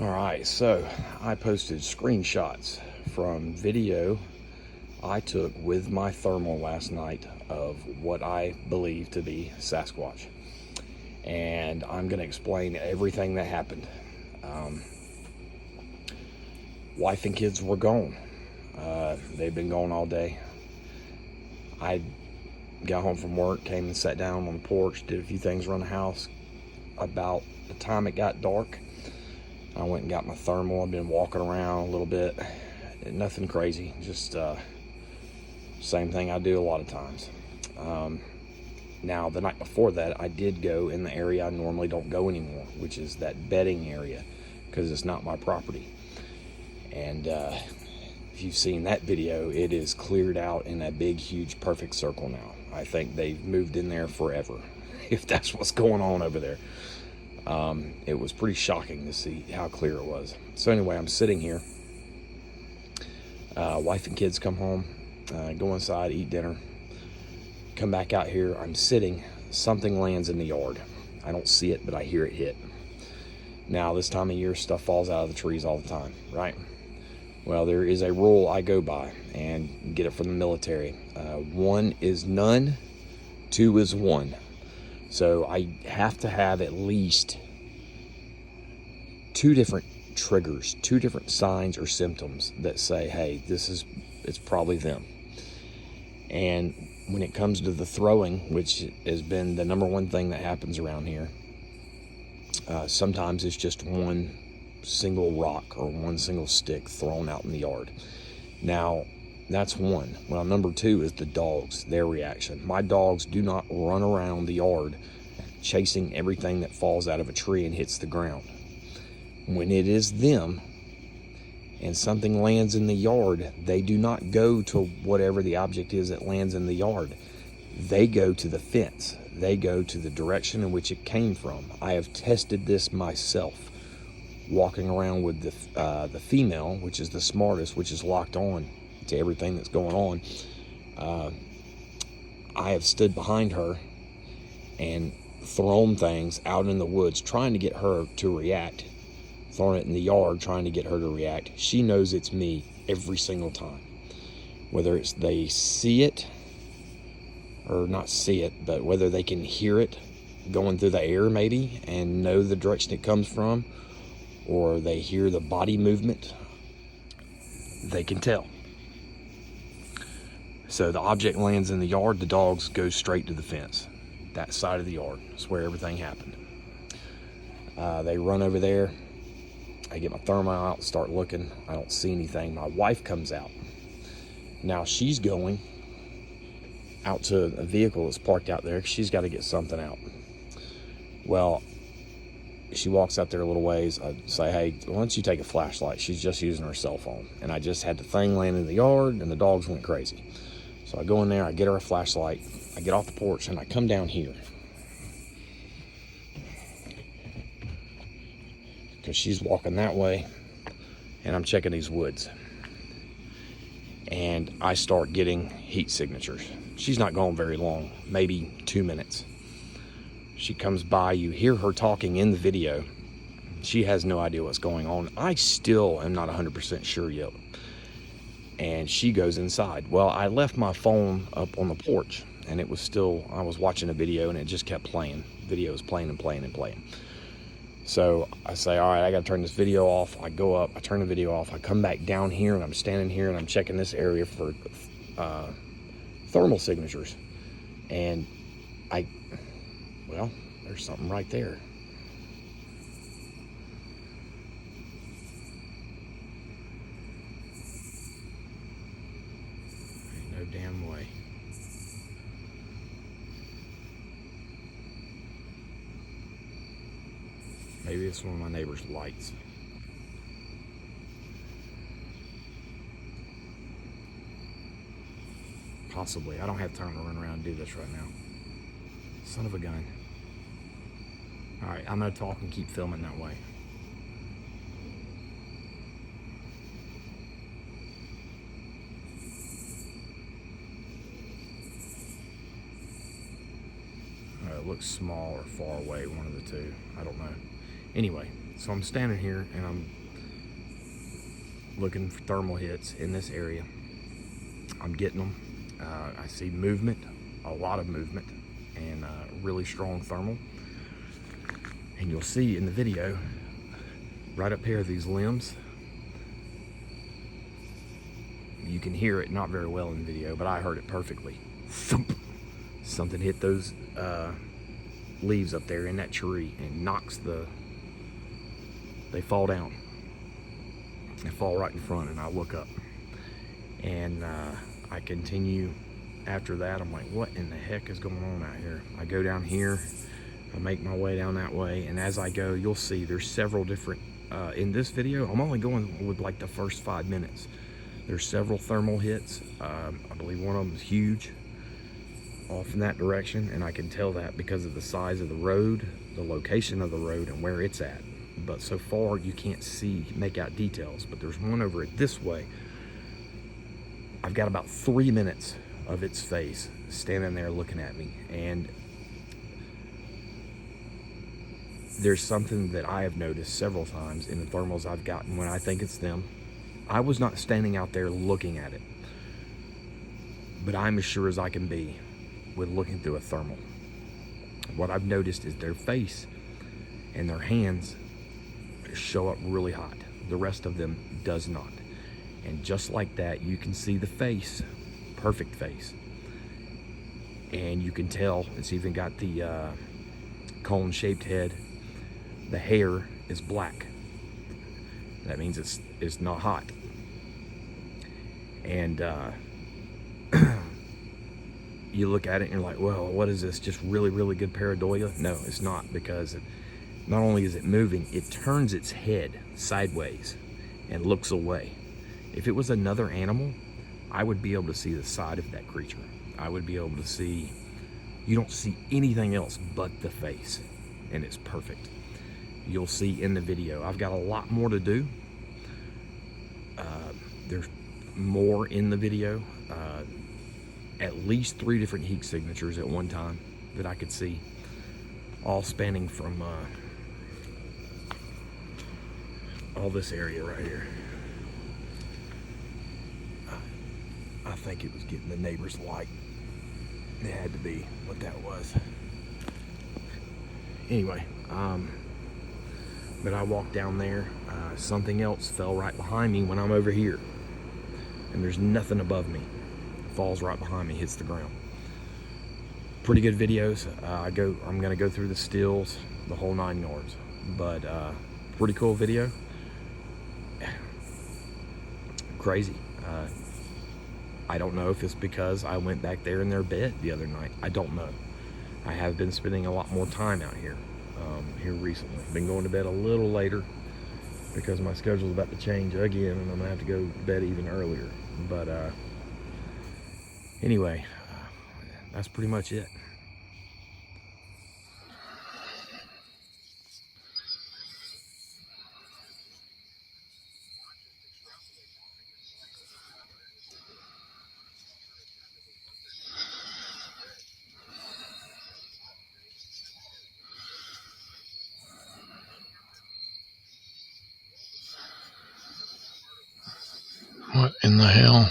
All right, so I posted screenshots from video I took with my thermal last night of what I believe to be Sasquatch. And I'm going to explain everything that happened. Wife and kids were gone. They've been gone all day. I got home from work, came and sat down on the porch, did a few things around the house. About the time it got dark, I went and got my thermal. I've been walking around a little bit. Nothing crazy, just same thing I do a lot of times. Now, the night before that, I did go in the area I normally don't go anymore, which is that bedding area, because it's not my property. And if you've seen that video, it is cleared out in a big, huge, perfect circle now. I think they've moved in there forever, if that's what's going on over there. It was pretty shocking to see how clear it was. So anyway, I'm sitting here. Wife and kids come home, go inside, eat dinner, come back out here. I'm sitting. Something lands in the yard. I don't see it, but I hear it hit. Now, this time of year, stuff falls out of the trees all the time, right? Well, there is a rule I go by and get it from the military. 1 is none, 2 is 1. So I have to have at least 2 different triggers, 2 different signs or symptoms that say, hey, it's probably them. And when it comes to the throwing, which has been the number one thing that happens around here, sometimes it's just one single rock or one single stick thrown out in the yard. Now, that's one. Well, number 2 is the dogs, their reaction. My dogs do not run around the yard chasing everything that falls out of a tree and hits the ground. When it is them and something lands in the yard, they do not go to whatever the object is that lands in the yard. They go to the fence. They go to the direction in which it came from. I have tested this myself, walking around with the female, which is the smartest, which is locked on to everything that's going on. I have stood behind her and thrown things out in the woods, trying to get her to react, throwing it in the yard, trying to get her to react. She knows it's me every single time. Whether it's they see it or not see it, but whether they can hear it going through the air maybe and know the direction it comes from, or they hear the body movement, they can tell. So the object lands in the yard, the dogs go straight to the fence. That side of the yard is where everything happened. They run over there. I get my thermal out, start looking. I don't see anything. My wife comes out. Now she's going out to a vehicle that's parked out there. She's got to get something out. Well, she walks out there a little ways. I say, hey, why don't you take a flashlight? She's just using her cell phone. And I just had the thing land in the yard and the dogs went crazy. So I go in there, I get her a flashlight, I get off the porch and I come down here. Because she's walking that way and I'm checking these woods. And I start getting heat signatures. She's not gone very long, maybe 2 minutes. She comes by, you hear her talking in the video. She has no idea what's going on. I still am not 100% sure yet. And she goes inside. Well, I left my phone up on the porch and it was still, I was watching a video and it just kept playing. Video was playing and playing and playing. So I say, all right, I gotta turn this video off. I go up, I turn the video off. I come back down here and I'm standing here and I'm checking this area for thermal signatures. And well, there's something right there. Ain't no damn way. Maybe it's one of my neighbor's lights. Possibly. I don't have time to run around and do this right now. Son of a gun. Alright, I'm going to talk and keep filming that way. It looks small or far away, one of the two. I don't know. Anyway, So I'm standing here and I'm looking for thermal hits in this area. I'm getting them. I see movement, a lot of movement, and really strong thermal. And you'll see in the video, right up here, these limbs. You can hear it not very well in the video, but I heard it perfectly. Thump! Something hit those leaves up there in that tree and knocks they fall down. They fall right in front, and I look up. And I continue after that. I'm like, what in the heck is going on out here? I go down here, I make my way down that way, and as I go, you'll see there's several different, in this video, I'm only going with like the first 5 minutes. There's several thermal hits. I believe one of them is huge off in that direction, and I can tell that because of the size of the road, the location of the road, and where it's at. But so far you can't make out details, but there's one over it this way. I've got about 3 minutes of its face standing there looking at me, and there's something that I have noticed several times in the thermals I've gotten when I think it's them. I was not standing out there looking at it, but I'm as sure as I can be with looking through a thermal. What I've noticed is their face and their hands show up really hot. The rest of them does not. And just like that, you can see the face, perfect face. And you can tell it's even got the cone-shaped head. The hair is black. That means it's not hot. And you look at it and you're like, well, what is this? Just really, really good pareidolia? No, it's not, because not only is it moving, it turns its head sideways and looks away. If it was another animal, I would be able to see the side of that creature. I would be able to see, you don't see anything else but the face, and it's perfect. You'll see in the video. I've got a lot more to do. There's more in the video. At least 3 different heat signatures at one time that I could see, all spanning from all this area right here. I think it was getting the neighbor's light. It had to be what that was. Anyway, but I walked down there. Something else fell right behind me when I'm over here, and there's nothing above me. It falls right behind me, hits the ground. Pretty good videos. I'm gonna go through the stills, the whole 9 yards. But pretty cool video. Crazy. I don't know if it's because I went back there in their bed the other night. I don't know. I have been spending a lot more time out here here recently. Been going to bed a little later because my schedule's about to change again, and I'm gonna have to go to bed even earlier. But anyway, that's pretty much it. What in the hell?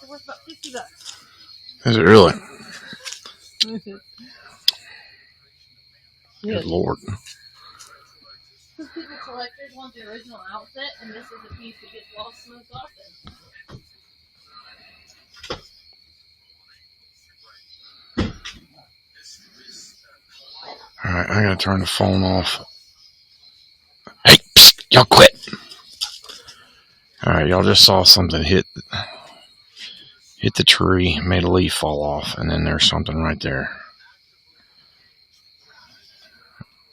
It was about $50. Is it really? Yes. Good Lord. Because people collectors want the original outfit, and this is a piece that gets lost most often. Alright, I gotta turn the phone off. Hey, psst, y'all quit. Alright, y'all just saw something hit the tree, made a leaf fall off, and then there's something right there.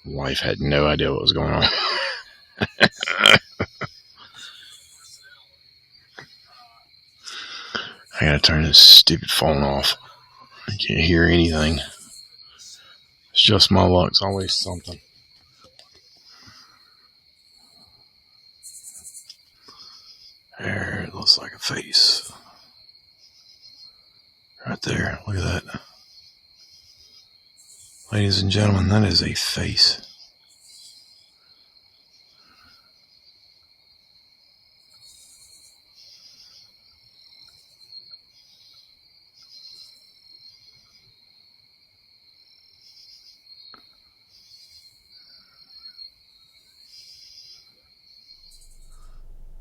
Wife had no idea what was going on. I gotta turn this stupid phone off. I can't hear anything. It's just my luck. It's always something. There, it looks like a face. Right there. Look at that. Ladies and gentlemen, that is a face.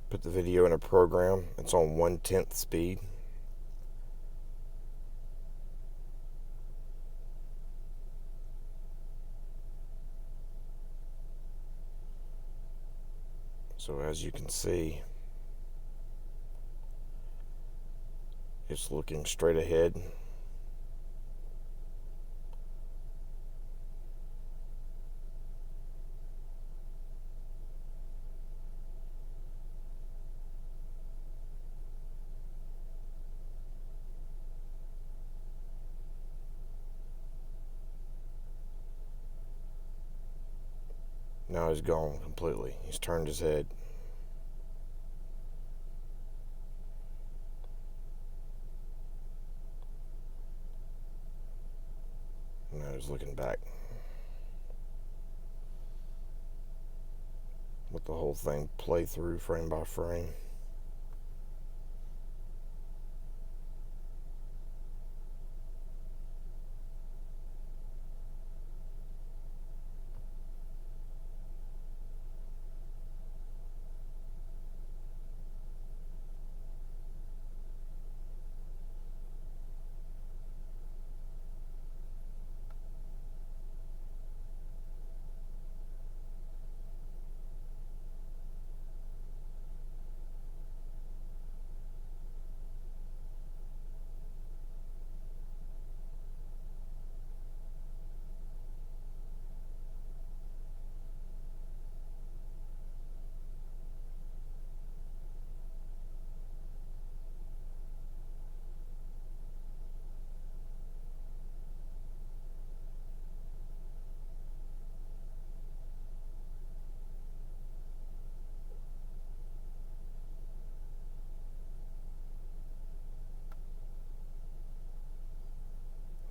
Put the video in a program. It's on 1/10 speed. So as you can see, it's looking straight ahead. Now he's gone completely. He's turned his head. Now he's looking back. Let the whole thing play through frame by frame.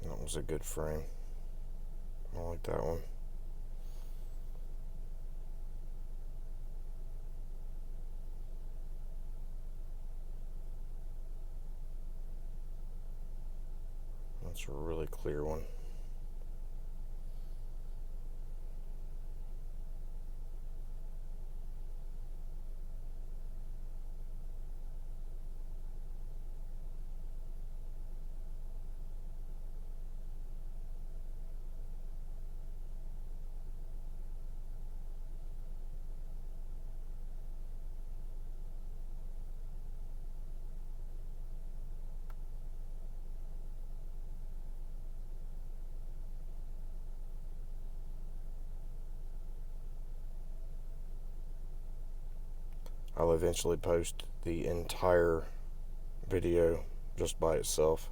That was a good frame. I like that one. That's a really clear one. I'll eventually post the entire video just by itself.